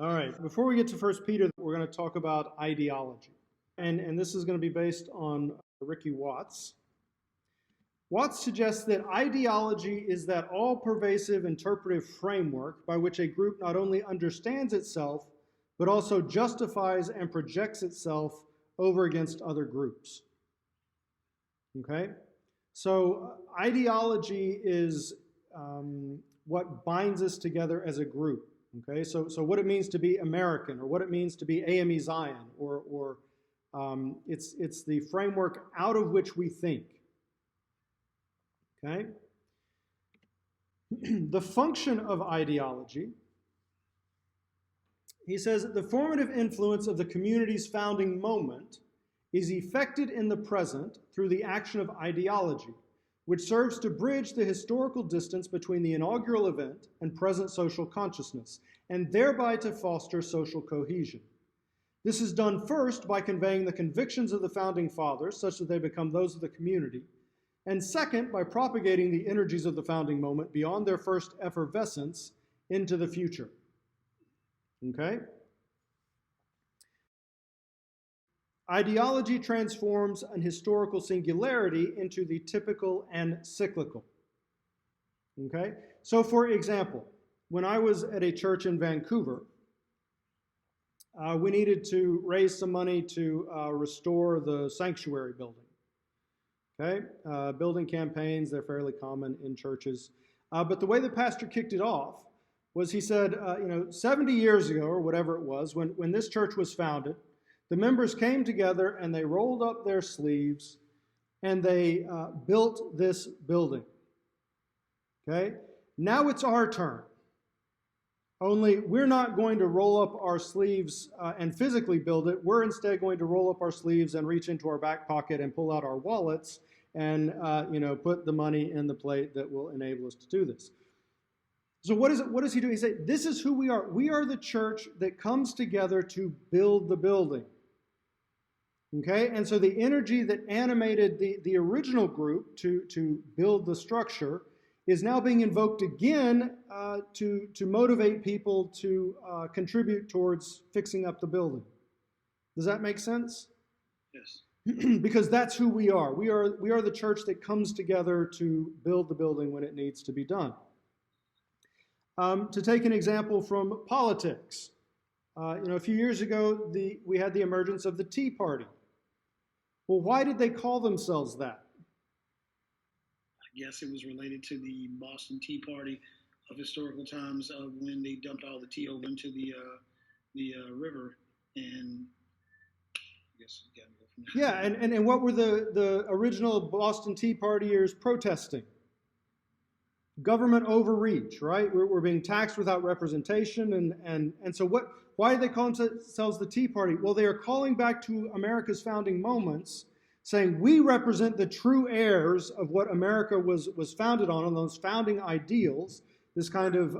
All right, before we get to First Peter, we're going to talk about ideology. And this is going to be based on Rikki Watts. Watts suggests that ideology is that all-pervasive interpretive framework by which a group not only understands itself, but also justifies and projects itself over against other groups. Okay? So ideology is what binds us together as a group. Okay? So what it means to be American, or what it means to be AME Zion, or it's the framework out of which we think. Okay? The function of ideology, he says, the formative influence of the community's founding moment is effected in the present through the action of ideology, which serves to bridge the historical distance between the inaugural event and present social consciousness, and thereby to foster social cohesion. This is done first by conveying the convictions of the founding fathers such that they become those of the community, and second, by propagating the energies of the founding moment beyond their first effervescence into the future. Okay? Ideology transforms an historical singularity into the typical and cyclical. Okay? So, for example, when I was at a church in Vancouver, we needed to raise some money to restore the sanctuary building. Okay, building campaigns, they're fairly common in churches. But the way the pastor kicked it off was he said, 70 years ago, or whatever it was, when this church was founded, the members came together and they rolled up their sleeves and they built this building. Okay, now it's our turn. Only we're not going to roll up our sleeves and physically build it. We're instead going to roll up our sleeves and reach into our back pocket and pull out our wallets and put the money in the plate that will enable us to do this. So what does he do? He says, this is who we are. We are the church that comes together to build the building. Okay? And so the energy that animated the original group to build the structure is now being invoked again to motivate people to contribute towards fixing up the building. Does that make sense? Yes. Because that's who we are. We are the church that comes together to build the building when it needs to be done. To take an example from politics, a few years ago we had the emergence of the Tea Party. Well, why did they call themselves that? I guess it was related to the Boston Tea Party of historical times of when they dumped all the tea over into the river, and I guess you got to go from there. Yeah, and what were the original Boston Tea Partiers protesting? Government overreach, right? We're being taxed without representation, and so why did they call themselves the Tea Party? Well, they are calling back to America's founding moments, saying we represent the true heirs of what America was founded on those founding ideals, this kind of,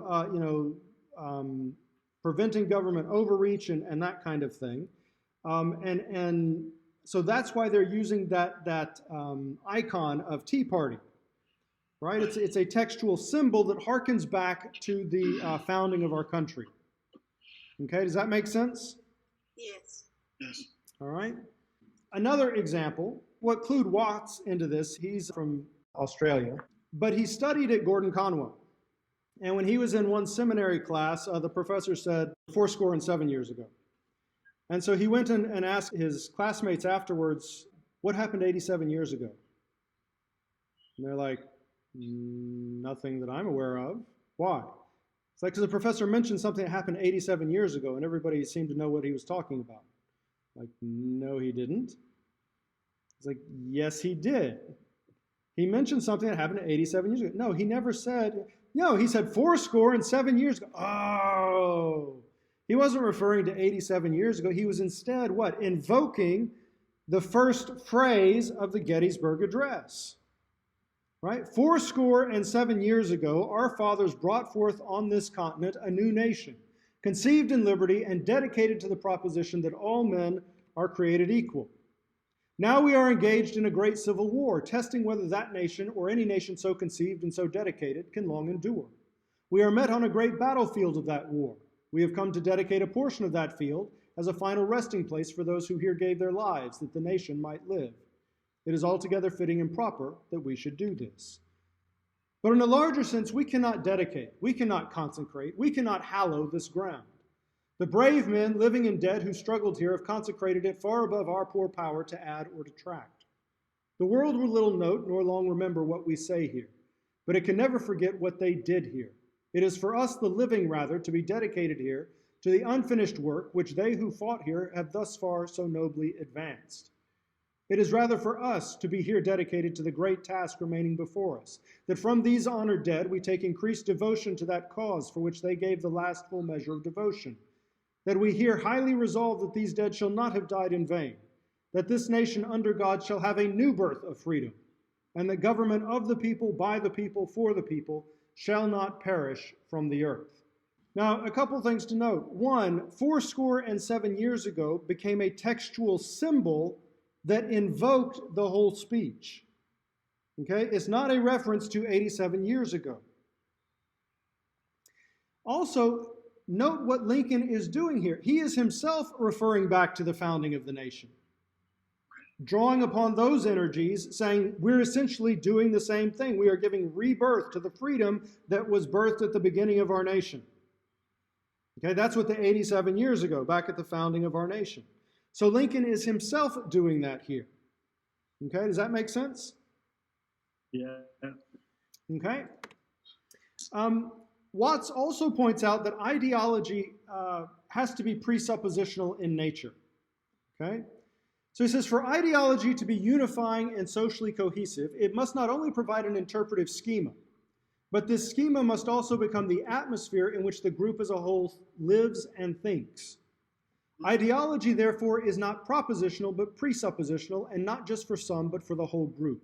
preventing government overreach and that kind of thing. And so that's why they're using that icon of Tea Party, right? It's a textual symbol that harkens back to the founding of our country. Okay, does that make sense? Yes. Yes. All right. Another example, we'll include Watts into this. He's from Australia, but he studied at Gordon Conwell. And when he was in one seminary class, the professor said 7 years ago. And so he went and asked his classmates afterwards, what happened 87 years ago? And they're like, nothing that I'm aware of. Why? It's like, because the professor mentioned something that happened 87 years ago, and everybody seemed to know what he was talking about. Like, no, he didn't. It's like, yes, he did. He mentioned something that happened 87 years ago. No, he never said, he said 7 years ago. Oh, he wasn't referring to 87 years ago. He was instead, what? Invoking the first phrase of the Gettysburg Address. Right? 7 years ago, our fathers brought forth on this continent a new nation, conceived in liberty and dedicated to the proposition that all men are created equal. Now we are engaged in a great civil war, testing whether that nation or any nation so conceived and so dedicated can long endure. We are met on a great battlefield of that war. We have come to dedicate a portion of that field as a final resting place for those who here gave their lives that the nation might live. It is altogether fitting and proper that we should do this. But in a larger sense, we cannot dedicate, we cannot consecrate, we cannot hallow this ground. The brave men, living and dead, who struggled here have consecrated it far above our poor power to add or detract. The world will little note nor long remember what we say here, but it can never forget what they did here. It is for us, the living rather, to be dedicated here to the unfinished work which they who fought here have thus far so nobly advanced. It is rather for us to be here dedicated to the great task remaining before us, that from these honored dead we take increased devotion to that cause for which they gave the last full measure of devotion, that we here highly resolve that these dead shall not have died in vain, that this nation under God shall have a new birth of freedom, and the government of the people, by the people, for the people, shall not perish from the earth. Now, a couple things to note. One, 77 years ago became a textual symbol that invoked the whole speech. Okay? It's not a reference to 87 years ago. Also, note what Lincoln is doing here. He is himself referring back to the founding of the nation, drawing upon those energies, saying we're essentially doing the same thing. We are giving rebirth to the freedom that was birthed at the beginning of our nation. Okay, that's what the 87 years ago, back at the founding of our nation. So Lincoln is himself doing that here. Okay, does that make sense? Yeah. Okay. Watts also points out that ideology has to be presuppositional in nature. Okay? So he says, for ideology to be unifying and socially cohesive, it must not only provide an interpretive schema, but this schema must also become the atmosphere in which the group as a whole lives and thinks. Ideology, therefore, is not propositional, but presuppositional, and not just for some, but for the whole group.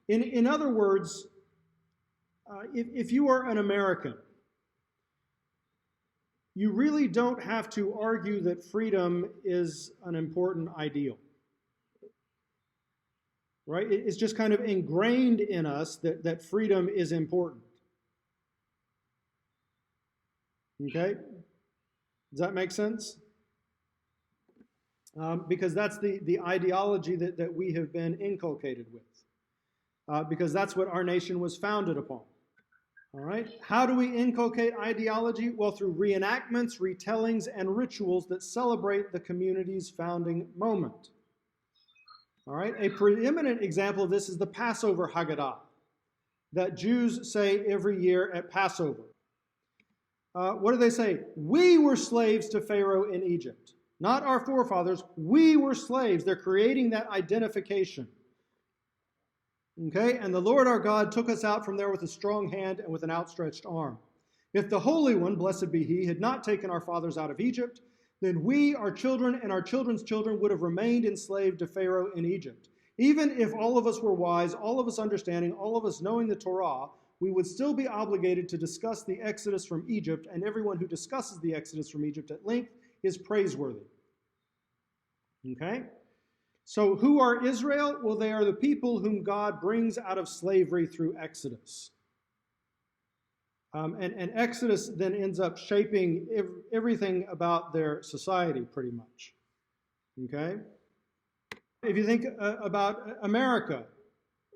In other words, if you are an American, you really don't have to argue that freedom is an important ideal. Right? It's just kind of ingrained in us that freedom is important. Okay? Does that make sense? Because that's the ideology that we have been inculcated with. Because that's what our nation was founded upon. All right? How do we inculcate ideology? Well, through reenactments, retellings, and rituals that celebrate the community's founding moment. All right? A preeminent example of this is the Passover Haggadah that Jews say every year at Passover. What do they say? We were slaves to Pharaoh in Egypt. Not our forefathers. We were slaves. They're creating that identification. Okay? And the Lord our God took us out from there with a strong hand and with an outstretched arm. If the Holy One, blessed be He, had not taken our fathers out of Egypt, then we, our children, and our children's children would have remained enslaved to Pharaoh in Egypt. Even if all of us were wise, all of us understanding, all of us knowing the Torah, we would still be obligated to discuss the Exodus from Egypt, and everyone who discusses the Exodus from Egypt at length is praiseworthy. Okay? So who are Israel? Well, they are the people whom God brings out of slavery through Exodus. And Exodus then ends up shaping everything about their society pretty much. Okay? If you think about America,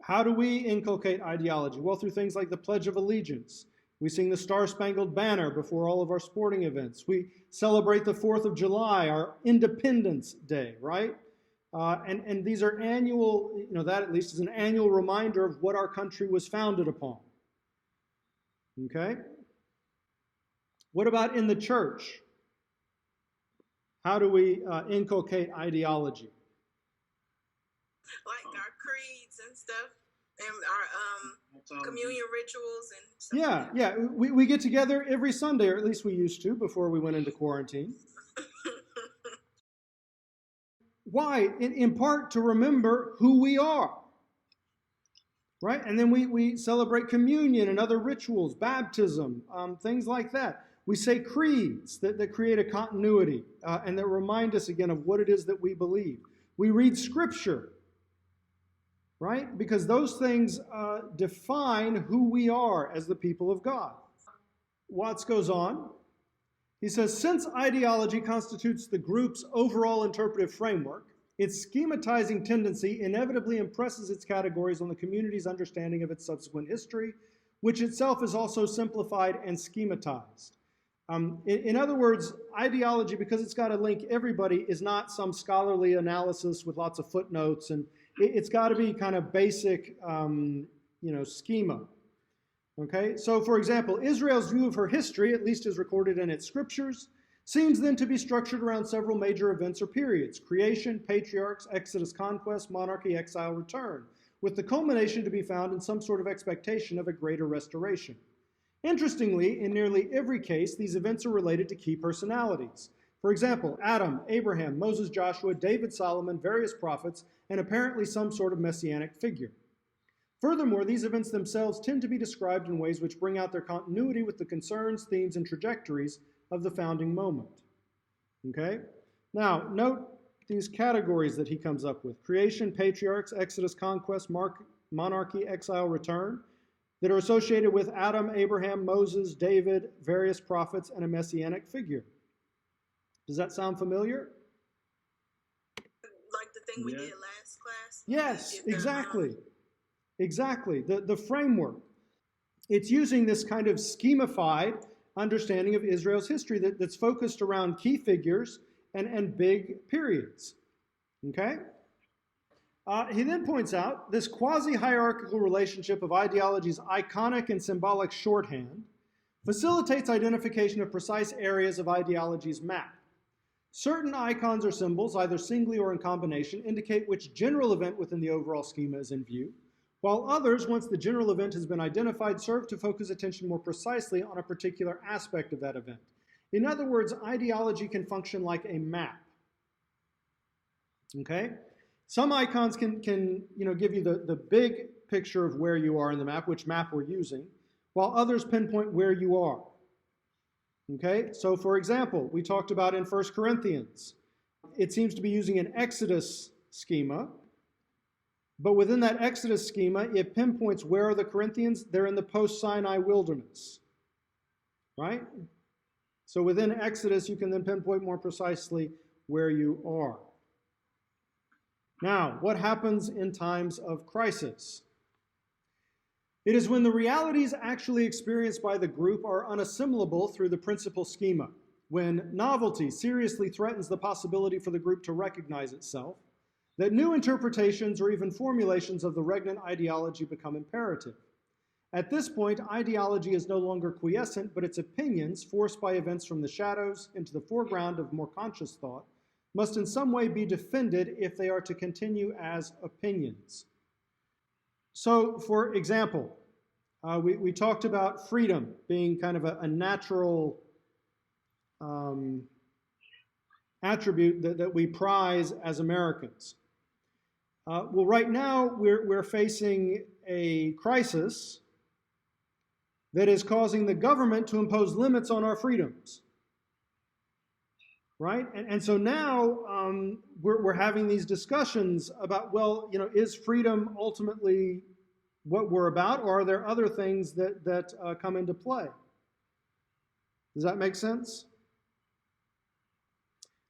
how do we inculcate ideology? Well, through things like the Pledge of Allegiance. We sing the Star-Spangled Banner before all of our sporting events. We celebrate the 4th of July, our Independence Day, right? And these are annual, that at least is an annual reminder of what our country was founded upon. Okay? What about in the church? How do we inculcate ideology? Like our creeds and stuff, and our communion rituals and stuff. Yeah. We get together every Sunday, or at least we used to before we went into quarantine. Why? In part to remember who we are. Right? And then we celebrate communion and other rituals, baptism, things like that. We say creeds that create a continuity and that remind us again of what it is that we believe. We read Scripture, right? Because those things define who we are as the people of God. Watts goes on He says, since ideology constitutes the group's overall interpretive framework, its schematizing tendency inevitably impresses its categories on the community's understanding of its subsequent history, which itself is also simplified and schematized. In other words, ideology, because it's got to link everybody, is not some scholarly analysis with lots of footnotes, and it's got to be kind of basic, schema. Okay, so for example, Israel's view of her history, at least as recorded in its scriptures, seems then to be structured around several major events or periods: creation, patriarchs, Exodus, conquest, monarchy, exile, return, with the culmination to be found in some sort of expectation of a greater restoration. Interestingly, in nearly every case, these events are related to key personalities. For example, Adam, Abraham, Moses, Joshua, David, Solomon, various prophets, and apparently some sort of messianic figure. Furthermore, these events themselves tend to be described in ways which bring out their continuity with the concerns, themes, and trajectories of the founding moment. Okay? Now, note these categories that he comes up with: creation, patriarchs, Exodus, conquest, monarchy, exile, return, that are associated with Adam, Abraham, Moses, David, various prophets, and a messianic figure. Does that sound familiar? Like the thing we did last class? Yes, exactly. Exactly. The framework. It's using this kind of schemified understanding of Israel's history that's focused around key figures and big periods. Okay? He then points out this quasi-hierarchical relationship of ideology's iconic and symbolic shorthand facilitates identification of precise areas of ideology's map. Certain icons or symbols, either singly or in combination, indicate which general event within the overall schema is in view, while others, once the general event has been identified, serve to focus attention more precisely on a particular aspect of that event. In other words, ideology can function like a map. Okay? Some icons can give you the big picture of where you are in the map, which map we're using, while others pinpoint where you are. Okay? So, for example, we talked about in 1 Corinthians, it seems to be using an Exodus schema, but within that Exodus schema, it pinpoints where are the Corinthians. They're in the post-Sinai wilderness, right? So within Exodus, you can then pinpoint more precisely where you are. Now, what happens in times of crisis? It is when the realities actually experienced by the group are unassimilable through the principal schema, when novelty seriously threatens the possibility for the group to recognize itself, that new interpretations or even formulations of the regnant ideology become imperative. At this point, ideology is no longer quiescent, but its opinions, forced by events from the shadows into the foreground of more conscious thought, must in some way be defended if they are to continue as opinions. So, for example, we talked about freedom being kind of a natural attribute that we prize as Americans. Well, right now we're facing a crisis that is causing the government to impose limits on our freedoms, right? And so now we're having these discussions about, well, is freedom ultimately what we're about, or are there other things that come into play? Does that make sense?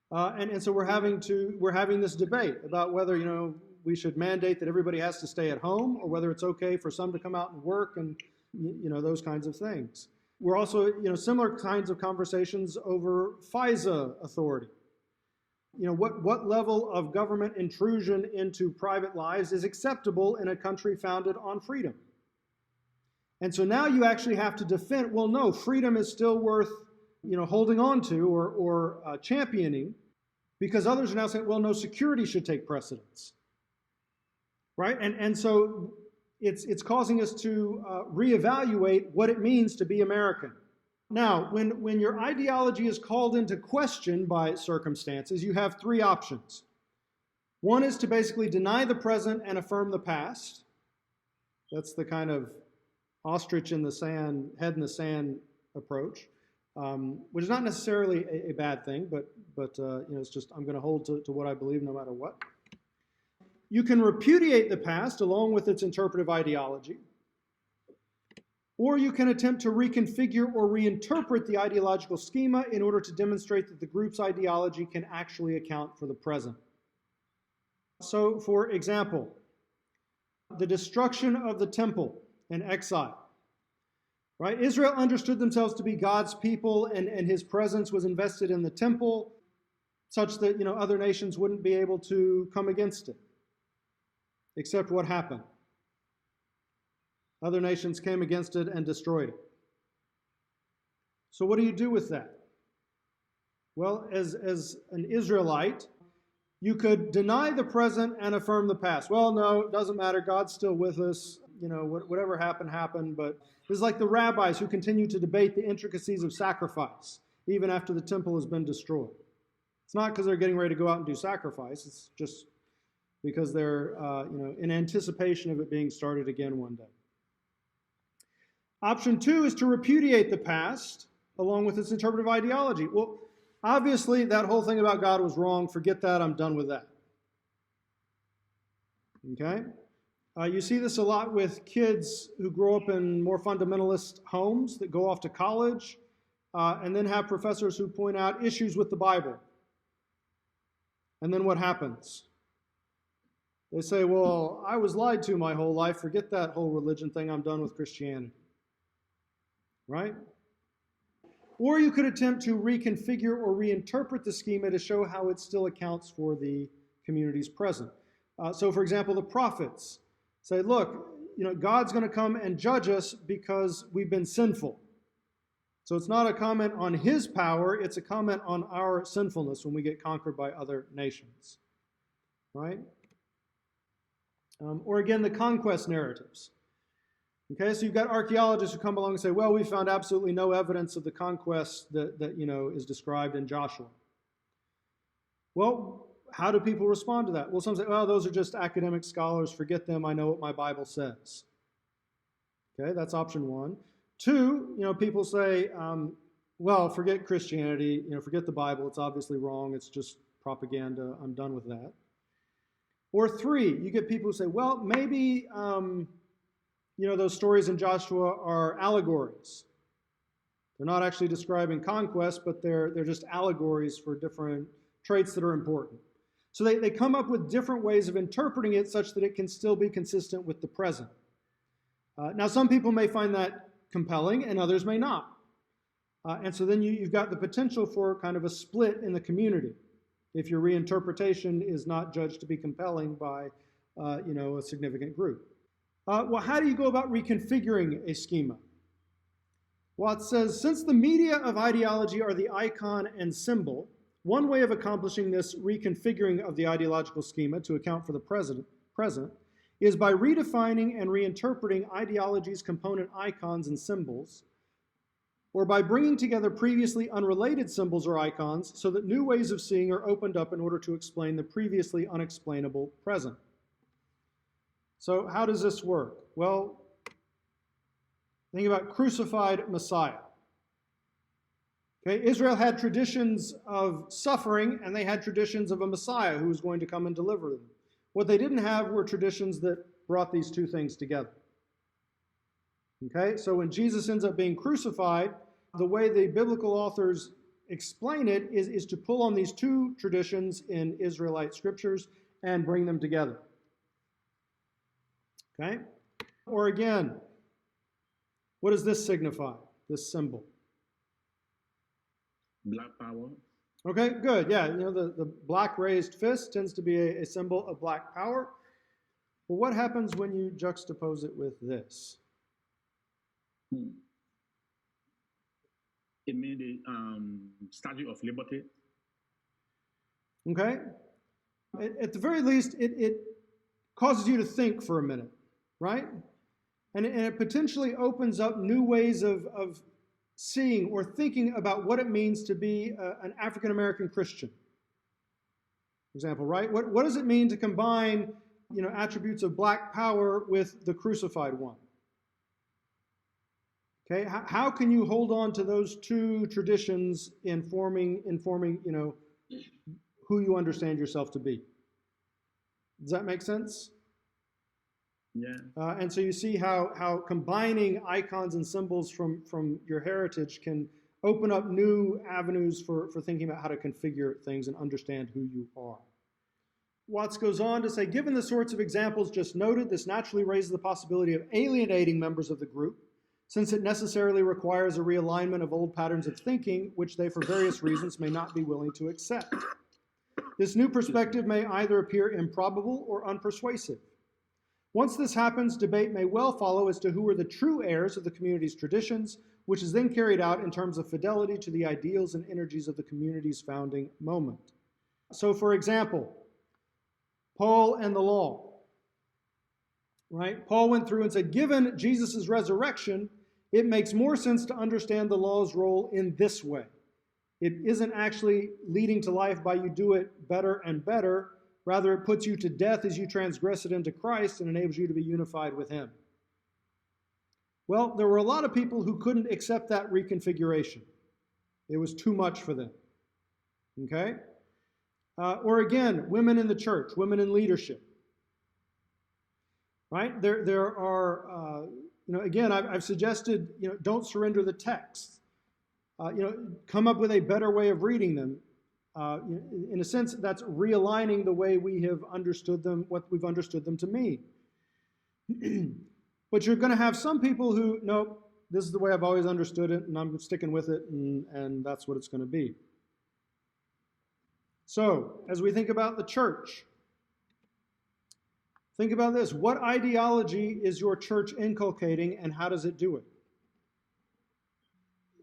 And so we're having this debate about whether we should mandate that everybody has to stay at home, or whether it's okay for some to come out and work, and those kinds of things. We're also similar kinds of conversations over FISA authority. What level of government intrusion into private lives is acceptable in a country founded on freedom? And so now you actually have to defend, well, no, freedom is still worth holding on to or championing, because others are now saying, well, no, security should take precedence. Right? And so it's causing us to reevaluate what it means to be American. Now, when your ideology is called into question by circumstances, you have three options. One is to basically deny the present and affirm the past. That's the kind of ostrich in the sand, head in the sand approach, which is not necessarily a bad thing, but it's just I'm going to hold to what I believe no matter what. You can repudiate the past along with its interpretive ideology. Or you can attempt to reconfigure or reinterpret the ideological schema in order to demonstrate that the group's ideology can actually account for the present. So, for example, the destruction of the temple and exile. Right? Israel understood themselves to be God's people, and his presence was invested in the temple such that other nations wouldn't be able to come against it. Except what happened? Other nations came against it and destroyed it. So what do you do with that? Well, as an Israelite, you could deny the present and affirm the past. Well, no, it doesn't matter. God's still with us. Whatever happened, happened. But this is like the rabbis who continue to debate the intricacies of sacrifice, even after the temple has been destroyed. It's not because they're getting ready to go out and do sacrifice. It's just because they're, in anticipation of it being started again one day. Option 2 is to repudiate the past along with its interpretive ideology. Well, obviously, that whole thing about God was wrong. Forget that. I'm done with that. Okay? You see this a lot with kids who grow up in more fundamentalist homes that go off to college and then have professors who point out issues with the Bible. And then what happens? They say, well, I was lied to my whole life. Forget that whole religion thing. I'm done with Christianity. Right? Or you could attempt to reconfigure or reinterpret the schema to show how it still accounts for the community's present. So, for example, the prophets say, look, God's going to come and judge us because we've been sinful. So it's not a comment on his power, it's a comment on our sinfulness when we get conquered by other nations. Right? Or again, the conquest narratives. Okay, so you've got archaeologists who come along and say, well, we found absolutely no evidence of the conquest that is described in Joshua. Well, how do people respond to that? Well, some say, well, those are just academic scholars. Forget them. I know what my Bible says. Okay, that's option 1. 2, people say, well, forget Christianity. Forget the Bible. It's obviously wrong. It's just propaganda. I'm done with that. Or 3, you get people who say, well, maybe those stories in Joshua are allegories. They're not actually describing conquest, but they're just allegories for different traits that are important. So they come up with different ways of interpreting it such that it can still be consistent with the present. Now, some people may find that compelling and others may not. And so then you've got the potential for kind of a split in the community if your reinterpretation is not judged to be compelling by a significant group. Well, how do you go about reconfiguring a schema? Well, it says, since the media of ideology are the icon and symbol, one way of accomplishing this reconfiguring of the ideological schema to account for the present is by redefining and reinterpreting ideology's component icons and symbols, or by bringing together previously unrelated symbols or icons so that new ways of seeing are opened up in order to explain the previously unexplainable present. So how does this work? Well, think about crucified Messiah. Okay, Israel had traditions of suffering, and they had traditions of a Messiah who was going to come and deliver them. What they didn't have were traditions that brought these two things together. Okay, so when Jesus ends up being crucified, the way the biblical authors explain it is to pull on these two traditions in Israelite scriptures and bring them together. Okay? Or again, what does this signify, this symbol? Black power. Okay, good. Yeah, the black raised fist tends to be a symbol of black power. Well, what happens when you juxtapose it with this? It means the Statue of Liberty. Okay? At the very least, it causes you to think for a minute, right? And it potentially opens up new ways of seeing or thinking about what it means to be an African-American Christian. For example, right? What does it mean to combine, attributes of black power with the crucified one? Okay, how can you hold on to those two traditions in forming, who you understand yourself to be? Does that make sense? Yeah. And so you see how combining icons and symbols from your heritage can open up new avenues for thinking about how to configure things and understand who you are. Watts goes on to say, given the sorts of examples just noted, this naturally raises the possibility of alienating members of the group, since it necessarily requires a realignment of old patterns of thinking, which they, for various reasons, may not be willing to accept. This new perspective may either appear improbable or unpersuasive. Once this happens, debate may well follow as to who are the true heirs of the community's traditions, which is then carried out in terms of fidelity to the ideals and energies of the community's founding moment. So, for example, Paul and the law, right? Paul went through and said, given Jesus' resurrection, it makes more sense to understand the law's role in this way. It isn't actually leading to life by you do it better and better. Rather, it puts you to death as you transgress it into Christ and enables you to be unified with him. Well, there were a lot of people who couldn't accept that reconfiguration. It was too much for them. Okay? Or again, women in the church, women in leadership. Right? There are, again, I've suggested, don't surrender the text. Come up with a better way of reading them. In a sense, that's realigning the way we have understood them, what we've understood them to mean. But you're going to have some people who, nope, this is the way I've always understood it, and I'm sticking with it, and that's what it's going to be. So, as we think about the church, think about this. What ideology is your church inculcating, and how does it do it?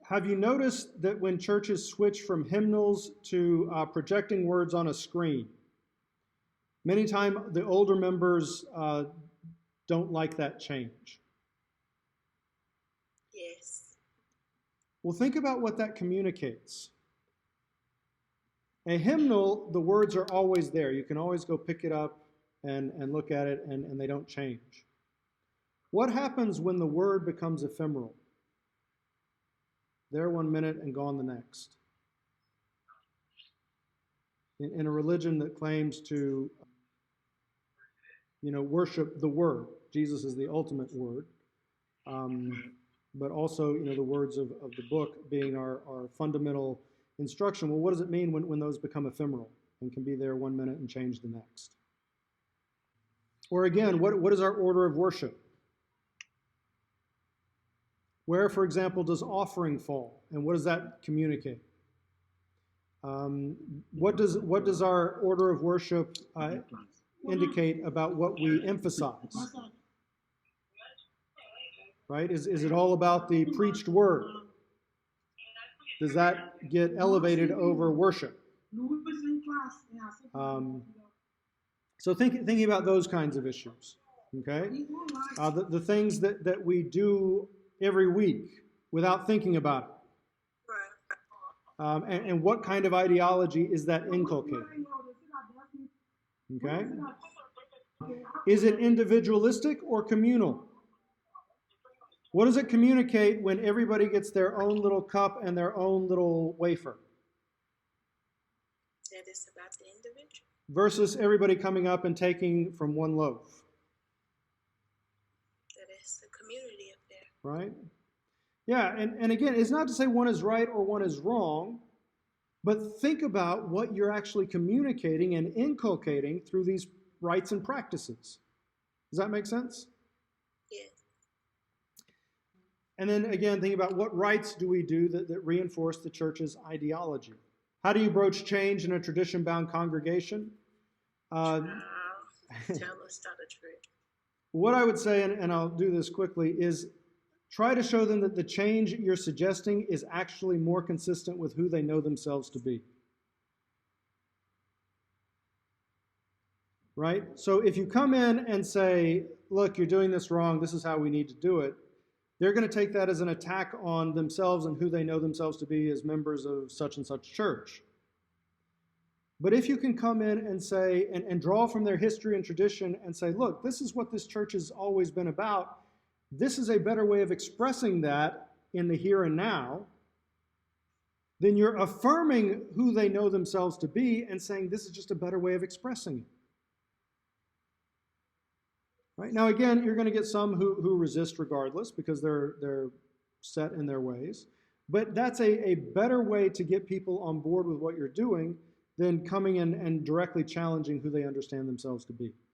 Have you noticed that when churches switch from hymnals to projecting words on a screen, many times the older members don't like that change? Yes. Well, think about what that communicates. A hymnal, the words are always there. You can always go pick it up and look at it, and they don't change. What happens when the word becomes ephemeral? There 1 minute and gone the next. In a religion that claims to, worship the word. Jesus is the ultimate word. But also, the words of the book being our fundamental instruction. Well, what does it mean when those become ephemeral and can be there 1 minute and change the next? Or again, what is our order of worship? Where, for example, does offering fall, and what does that communicate? What does our order of worship indicate about what we emphasize? Right? Is it all about the preached word? Does that get elevated over worship? So thinking about those kinds of issues, okay? The things that we do every week without thinking about it. And what kind of ideology is that inculcating? Okay? Is it individualistic or communal? What does it communicate when everybody gets their own little cup and their own little wafer? That is about the individual. Versus everybody coming up and taking from one loaf. That is the community up there. Right? Yeah, and again, it's not to say one is right or one is wrong, but think about what you're actually communicating and inculcating through these rites and practices. Does that make sense? Yes. And then again, think about what rites do we do that reinforce the church's ideology. How do you broach change in a tradition-bound congregation? Tell us, Dr. Trick. What I would say, and I'll do this quickly, is try to show them that the change you're suggesting is actually more consistent with who they know themselves to be. Right? So if you come in and say, look, you're doing this wrong, this is how we need to do it, they're going to take that as an attack on themselves and who they know themselves to be as members of such and such church. But if you can come in and say, and draw from their history and tradition and say, look, this is what this church has always been about. This is a better way of expressing that in the here and now. Then you're affirming who they know themselves to be and saying this is just a better way of expressing it. Right? Now, again, you're going to get some who resist regardless because they're set in their ways. But that's a better way to get people on board with what you're doing than coming in and directly challenging who they understand themselves to be.